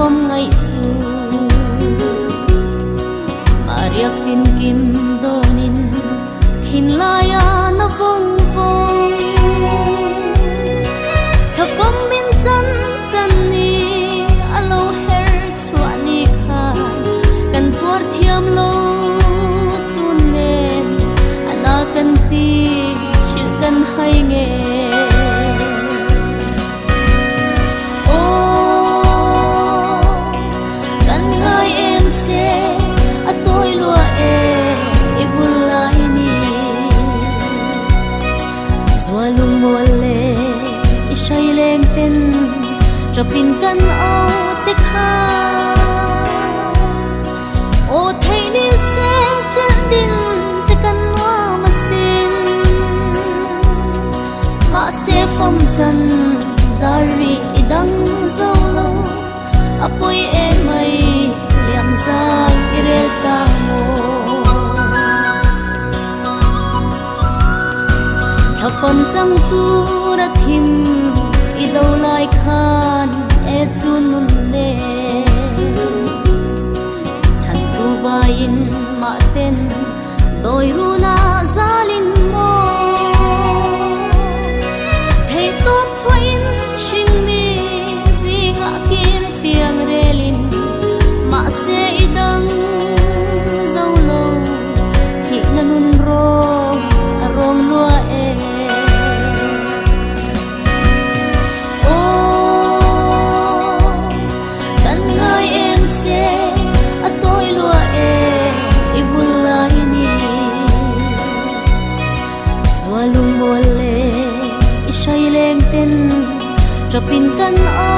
phong ngày chu mariak tin kim donin thin laya na vong vong tha phong min chan san ni alo her chuani kha kan tuar thiam lo chun nen ana kan ti shil kan hai nge Rapin kan o che kha o thei ni se chel din che kan wa ma sin ma se phong chan dari idang zo lo apoi e mai liam za ire ta mo tha phong chang tu ra thim idau lai khan e chun nun ne chan tu vain ma ten doi runa zalin mo thei top chwain shin mi zinga kir tiang relin ma se idang zaulo thi nanun ro arong lua e Rapin kan o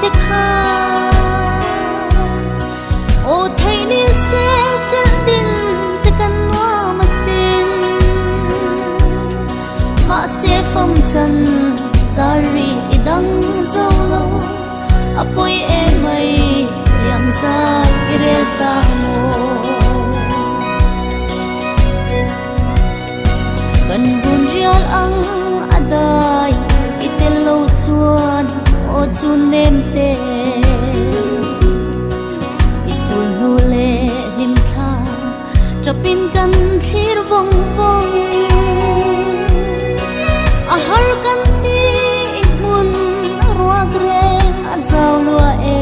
che kha o thei ni se chel din che kan wa ma sin ma se phong chan dari idang zo lo apoi e mai liam za ire ta mo kan run rial ang adai lo chuan o chun nem te isul nu le lim kha trapin kan thir vong vong a har kan ti mun ruak reng a zaw lua e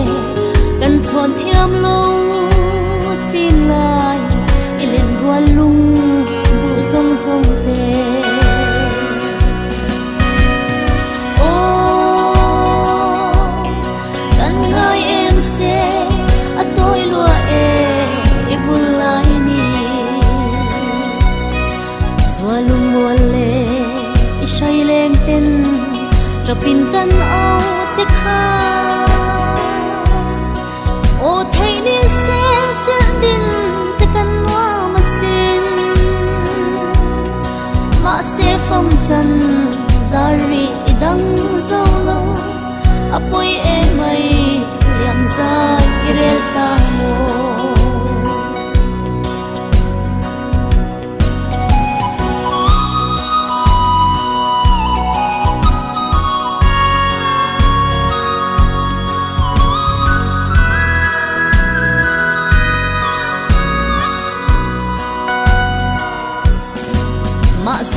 kan chon thiam lo chin lai ilen rual lung du song song te Rapin kan o che kha o thei ni se chel din che kan wa ma sin ma se phong chan dari idang zo lo apoi e mai liam za ire ta mo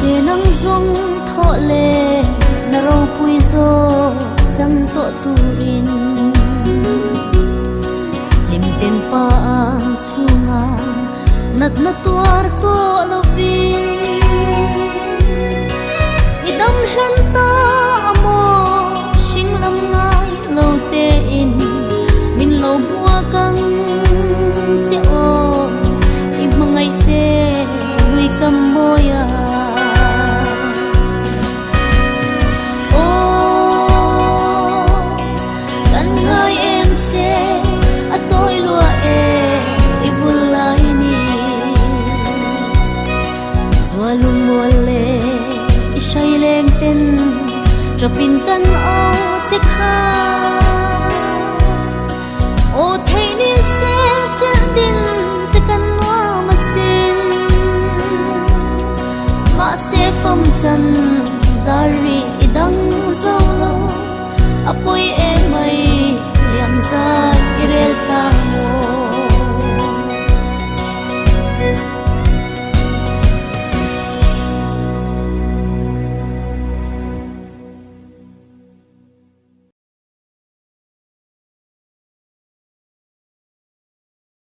se nang zong tho le na ro pui zo chang to turin lim ten pa ang chunga nat na tuar to lovin idam hen ta amo sing lam ngai lo te in min lo bua kang che o i mangai te lui kam moya Rapin kan o che kha o thei ni se chel din che kan wa ma sin ma se phong chan dari idang zo lo apoi e mai liam zai irel ta mo